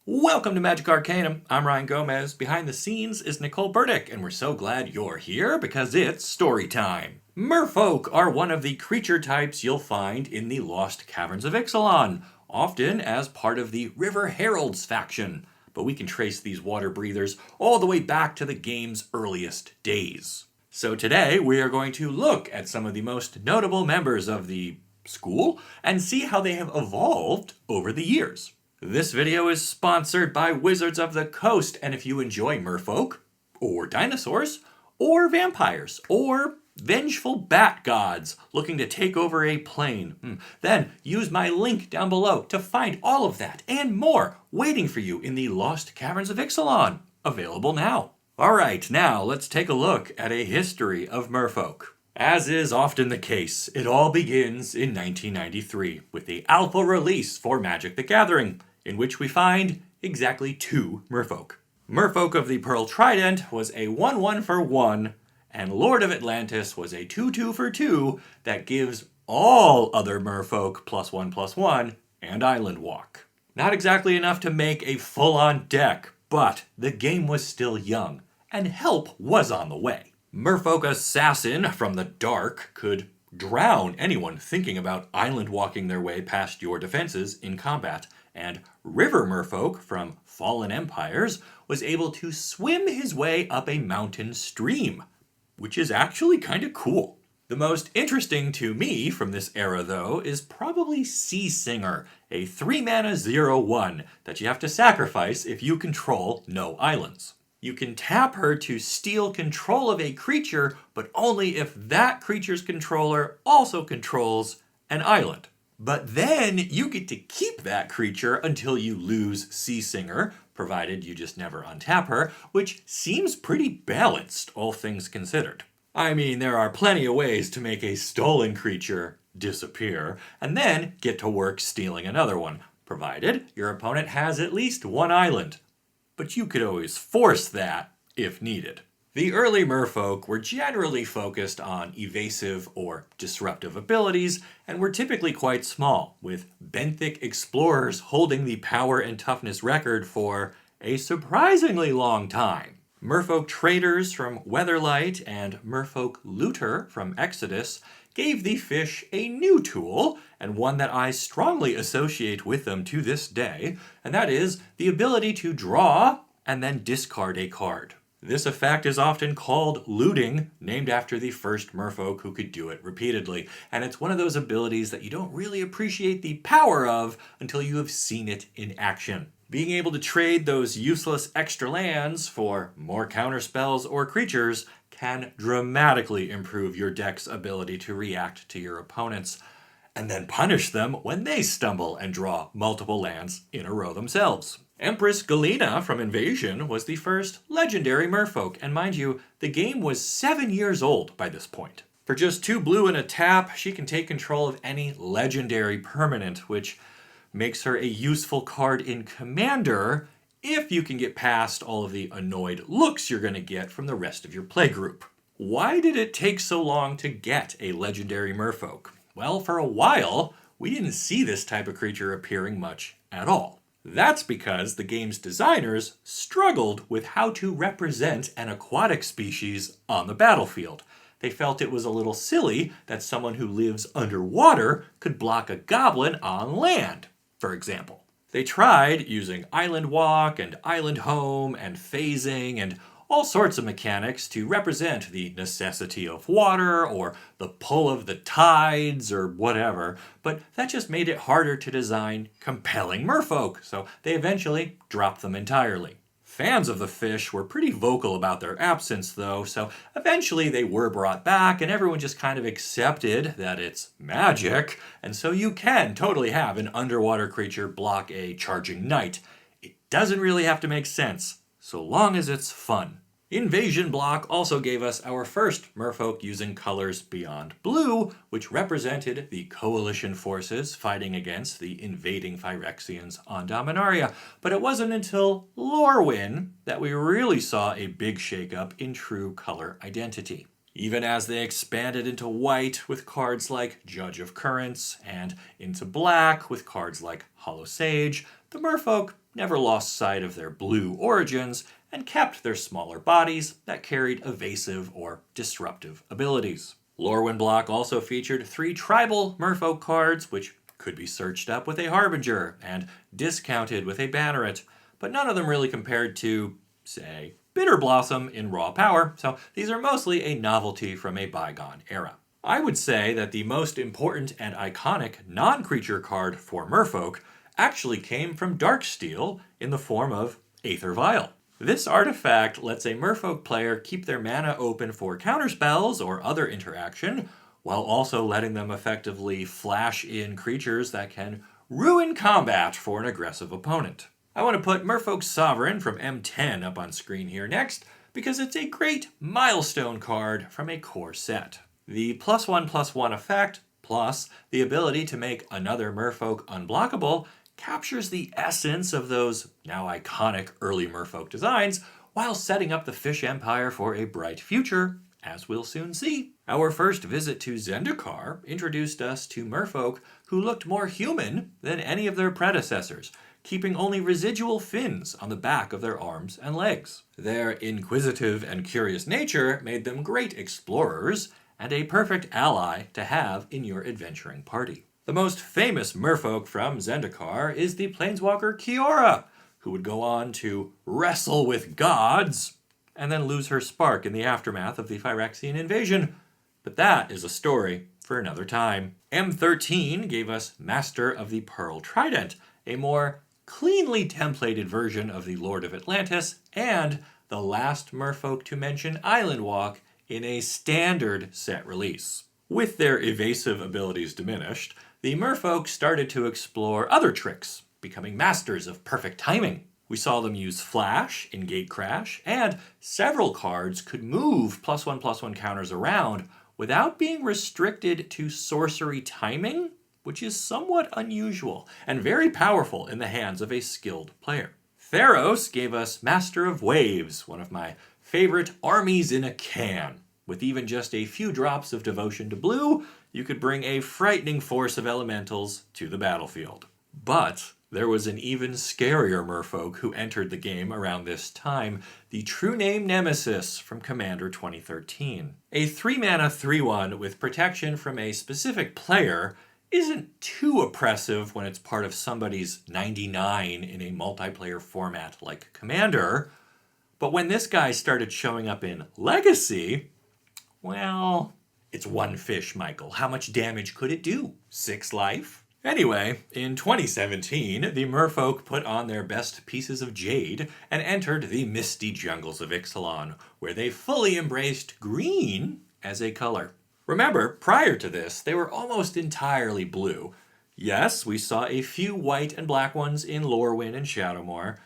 Welcome to Magic Arcanum. I'm Ryan Gomez. Behind the scenes is Nicole Burdick, and we're so glad you're here because it's story time. Merfolk are one of the creature types you'll find in the Lost Caverns of Ixalan, often as part of the River Heralds faction. But we can trace these water breathers all the way back to the game's earliest days. So today we are going to look at some of the most notable members of the school and see how they have evolved over the years. This video is sponsored by Wizards of the Coast, and if you enjoy merfolk, or dinosaurs, or vampires, or vengeful bat gods looking to take over a plane, then use my link down below to find all of that and more waiting for you in the Lost Caverns of Ixalan, available now. Alright, now let's take a look at a history of merfolk. As is often the case, it all begins in 1993 with the alpha release for Magic the Gathering, in which we find exactly 2 merfolk. Merfolk of the Pearl Trident was a 1/1 for 1, and Lord of Atlantis was a 2/2 for 2 that gives all other merfolk +1/+1 and Island Walk. Not exactly enough to make a full-on deck, but the game was still young, and help was on the way. Merfolk Assassin from the Dark could drown anyone thinking about island walking their way past your defenses in combat, and River Merfolk from Fallen Empires was able to swim his way up a mountain stream, which is actually kind of cool. The most interesting to me from this era, though, is probably Sea Singer, a 3-mana 0/1 that you have to sacrifice if you control no islands. You can tap her to steal control of a creature, but only if that creature's controller also controls an island. But then you get to keep that creature until you lose Sea Singer, provided you just never untap her, which seems pretty balanced, all things considered. I mean, there are plenty of ways to make a stolen creature disappear, and then get to work stealing another one, provided your opponent has at least one island. But you could always force that if needed. The early merfolk were generally focused on evasive or disruptive abilities and were typically quite small, with benthic explorers holding the power and toughness record for a surprisingly long time. Merfolk traders from Weatherlight and merfolk looter from Exodus gave the fish a new tool, and one that I strongly associate with them to this day, and that is the ability to draw and then discard a card. This effect is often called looting, named after the first merfolk who could do it repeatedly, and it's one of those abilities that you don't really appreciate the power of until you have seen it in action. Being able to trade those useless extra lands for more counterspells or creatures can dramatically improve your deck's ability to react to your opponents, and then punish them when they stumble and draw multiple lands in a row themselves. Empress Galena from Invasion was the first legendary merfolk, and mind you, the game was 7 years old by this point. For just 2 blue and a tap, she can take control of any legendary permanent, which makes her a useful card in Commander if you can get past all of the annoyed looks you're going to get from the rest of your playgroup. Why did it take so long to get a legendary merfolk? Well, for a while, we didn't see this type of creature appearing much at all. That's because the game's designers struggled with how to represent an aquatic species on the battlefield. They felt it was a little silly that someone who lives underwater could block a goblin on land, for example. They tried using Island Walk and Island Home and phasing and all sorts of mechanics to represent the necessity of water or the pull of the tides or whatever, but that just made it harder to design compelling merfolk, so they eventually dropped them entirely. Fans of the fish were pretty vocal about their absence, though, so eventually they were brought back, and everyone just kind of accepted that it's magic, and so you can totally have an underwater creature block a charging knight. It doesn't really have to make sense, so long as it's fun. Invasion Block also gave us our first merfolk using colors beyond blue, which represented the coalition forces fighting against the invading Phyrexians on Dominaria. But it wasn't until Lorwyn that we really saw a big shakeup in true color identity. Even as they expanded into white with cards like Judge of Currents and into black with cards like Hollow Sage, the merfolk never lost sight of their blue origins and kept their smaller bodies that carried evasive or disruptive abilities. Lorwyn block also featured 3 tribal merfolk cards, which could be searched up with a Harbinger and discounted with a Banneret, but none of them really compared to, say, Bitter Blossom in raw power, so these are mostly a novelty from a bygone era. I would say that the most important and iconic non-creature card for merfolk actually came from Darksteel in the form of Aether Vial. This artifact lets a merfolk player keep their mana open for counterspells or other interaction, while also letting them effectively flash in creatures that can ruin combat for an aggressive opponent. I want to put Merfolk Sovereign from M10 up on screen here next, because it's a great milestone card from a core set. The +1/+1 effect, plus the ability to make another merfolk unblockable, captures the essence of those now iconic early merfolk designs, while setting up the Fish Empire for a bright future, as we'll soon see. Our first visit to Zendikar introduced us to merfolk who looked more human than any of their predecessors, keeping only residual fins on the back of their arms and legs. Their inquisitive and curious nature made them great explorers and a perfect ally to have in your adventuring party. The most famous merfolk from Zendikar is the planeswalker Kiora, who would go on to wrestle with gods and then lose her spark in the aftermath of the Phyrexian invasion. But that is a story for another time. M13 gave us Master of the Pearl Trident, a more cleanly templated version of the Lord of Atlantis, and the last merfolk to mention Island Walk in a standard set release. With their evasive abilities diminished, the merfolk started to explore other tricks, becoming masters of perfect timing. We saw them use Flash in Gatecrash, and several cards could move +1/+1 counters around without being restricted to sorcery timing, which is somewhat unusual and very powerful in the hands of a skilled player. Theros gave us Master of Waves, one of my favorite armies in a can. With even just a few drops of devotion to blue, you could bring a frightening force of elementals to the battlefield. But there was an even scarier merfolk who entered the game around this time, the true name Nemesis from Commander 2013. A 3-mana 3/1 with protection from a specific player isn't too oppressive when it's part of somebody's 99 in a multiplayer format like Commander, but when this guy started showing up in Legacy, well, it's 1 fish, Michael. How much damage could it do? 6 life? Anyway, in 2017, the merfolk put on their best pieces of jade and entered the misty jungles of Ixalan, where they fully embraced green as a color. Remember, prior to this, they were almost entirely blue. Yes, we saw a few white and black ones in Lorwyn and Shadowmoor,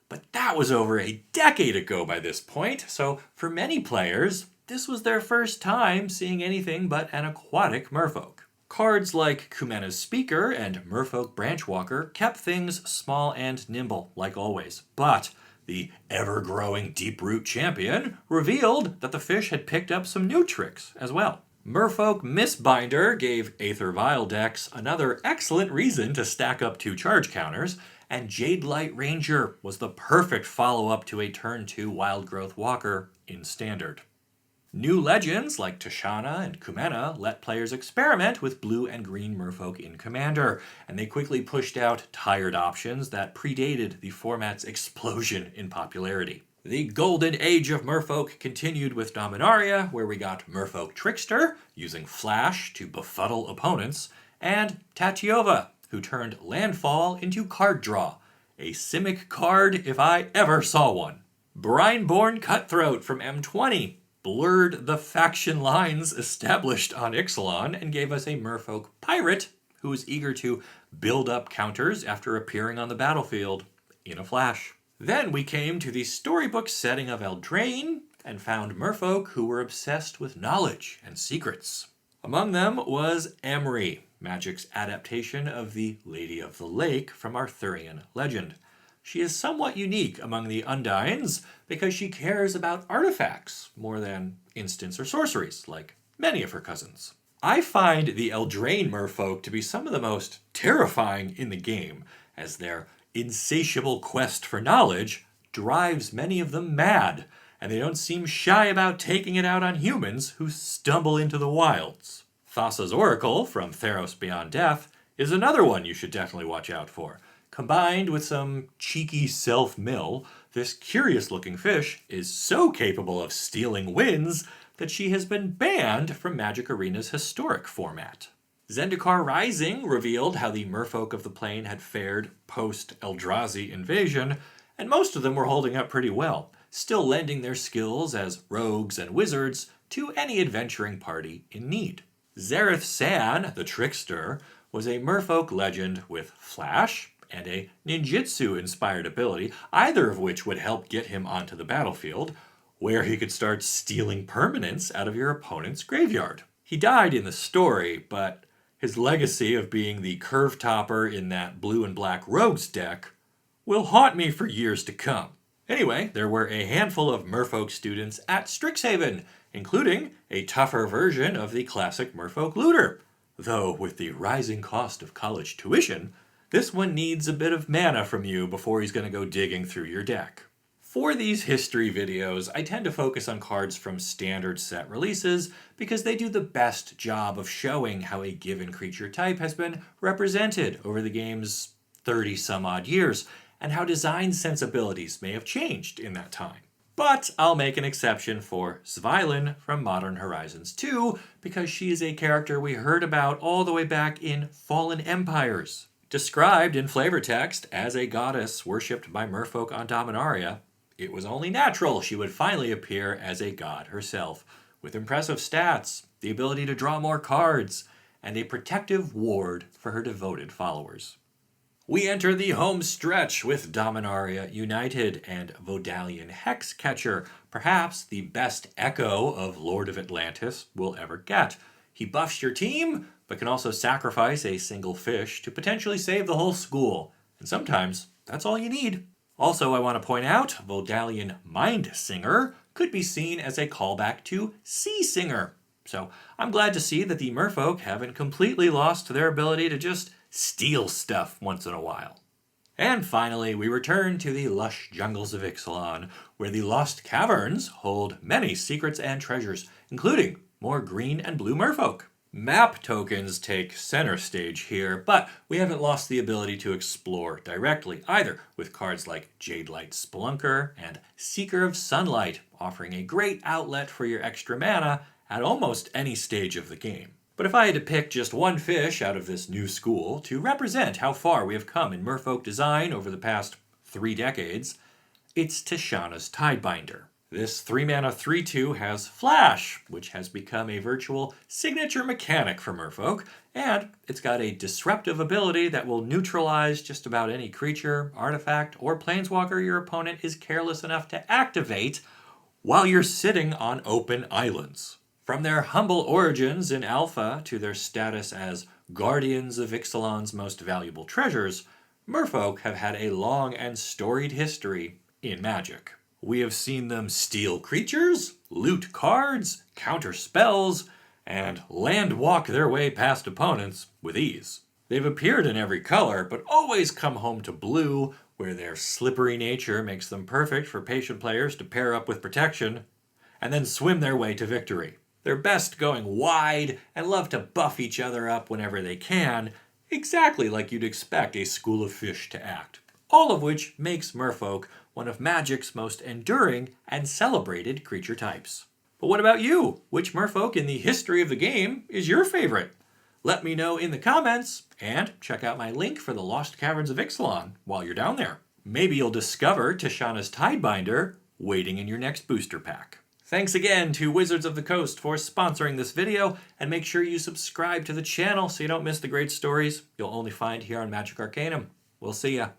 but that was over a decade ago by this point, so for many players, this was their first time seeing anything but an aquatic merfolk. Cards like Kumena's Speaker and Merfolk Branchwalker kept things small and nimble, like always, but the ever-growing Deeproot champion revealed that the fish had picked up some new tricks as well. Merfolk Mistbinder gave Aether Vial decks another excellent reason to stack up 2 charge counters, and Jadelight Ranger was the perfect follow-up to a turn 2 Wildgrowth Walker in Standard. New legends like Tashana and Kumena let players experiment with blue and green merfolk in Commander, and they quickly pushed out tired options that predated the format's explosion in popularity. The golden age of merfolk continued with Dominaria, where we got Merfolk Trickster, using Flash to befuddle opponents, and Tatiova, who turned landfall into card draw. A Simic card if I ever saw one. Brineborn Cutthroat from M20 blurred the faction lines established on Ixalan and gave us a merfolk pirate who was eager to build up counters after appearing on the battlefield in a flash. Then we came to the storybook setting of Eldraine and found merfolk who were obsessed with knowledge and secrets. Among them was Emry, Magic's adaptation of the Lady of the Lake from Arthurian legend. She is somewhat unique among the Undines because she cares about artifacts more than instants or sorceries, like many of her cousins. I find the Eldraine merfolk to be some of the most terrifying in the game, as their insatiable quest for knowledge drives many of them mad, and they don't seem shy about taking it out on humans who stumble into the wilds. Thassa's Oracle from Theros Beyond Death is another one you should definitely watch out for. Combined with some cheeky self-mill, this curious-looking fish is so capable of stealing wins that she has been banned from Magic Arena's historic format. Zendikar Rising revealed how the merfolk of the plane had fared post-Eldrazi invasion, and most of them were holding up pretty well, still lending their skills as rogues and wizards to any adventuring party in need. Zareth San, the Trickster, was a merfolk legend with Flash and a ninjutsu-inspired ability, either of which would help get him onto the battlefield, where he could start stealing permanents out of your opponent's graveyard. He died in the story, but his legacy of being the curve topper in that blue and black rogues deck will haunt me for years to come. Anyway, there were a handful of merfolk students at Strixhaven, including a tougher version of the classic merfolk looter. Though with the rising cost of college tuition, this one needs a bit of mana from you before he's going to go digging through your deck. For these history videos, I tend to focus on cards from standard set releases because they do the best job of showing how a given creature type has been represented over the game's 30-some-odd years, and how design sensibilities may have changed in that time. But I'll make an exception for Svailin from Modern Horizons 2 because she is a character we heard about all the way back in Fallen Empires. Described in flavor text as a goddess worshipped by merfolk on Dominaria, it was only natural she would finally appear as a god herself, with impressive stats, the ability to draw more cards, and a protective ward for her devoted followers. We enter the home stretch with Dominaria United and Vodalian Hexcatcher, perhaps the best echo of Lord of Atlantis we'll ever get. He buffs your team, but can also sacrifice a single fish to potentially save the whole school. And sometimes, that's all you need. Also, I want to point out, Vodalian Mindsinger could be seen as a callback to Sea Singer. So, I'm glad to see that the merfolk haven't completely lost their ability to just steal stuff once in a while. And finally, we return to the lush jungles of Ixalan, where the Lost Caverns hold many secrets and treasures, including more green and blue merfolk. Map tokens take center stage here, but we haven't lost the ability to explore directly either, with cards like Jadelight Spelunker and Seeker of Sunlight, offering a great outlet for your extra mana at almost any stage of the game. But if I had to pick just one fish out of this new school to represent how far we have come in merfolk design over the past 3 decades, it's Tishana's Tidebinder. This 3-mana 3/2 has Flash, which has become a virtual signature mechanic for merfolk, and it's got a disruptive ability that will neutralize just about any creature, artifact, or planeswalker your opponent is careless enough to activate while you're sitting on open islands. From their humble origins in Alpha to their status as guardians of Ixalan's most valuable treasures, merfolk have had a long and storied history in Magic. We have seen them steal creatures, loot cards, counter spells, and land walk their way past opponents with ease. They've appeared in every color, but always come home to blue, where their slippery nature makes them perfect for patient players to pair up with protection, and then swim their way to victory. They're best going wide and love to buff each other up whenever they can, exactly like you'd expect a school of fish to act. All of which makes merfolk one of Magic's most enduring and celebrated creature types. But what about you? Which merfolk in the history of the game is your favorite? Let me know in the comments, and check out my link for the Lost Caverns of Ixalan while you're down there. Maybe you'll discover Tishana's Tidebinder waiting in your next booster pack. Thanks again to Wizards of the Coast for sponsoring this video, and make sure you subscribe to the channel so you don't miss the great stories you'll only find here on Magic Arcanum. We'll see ya.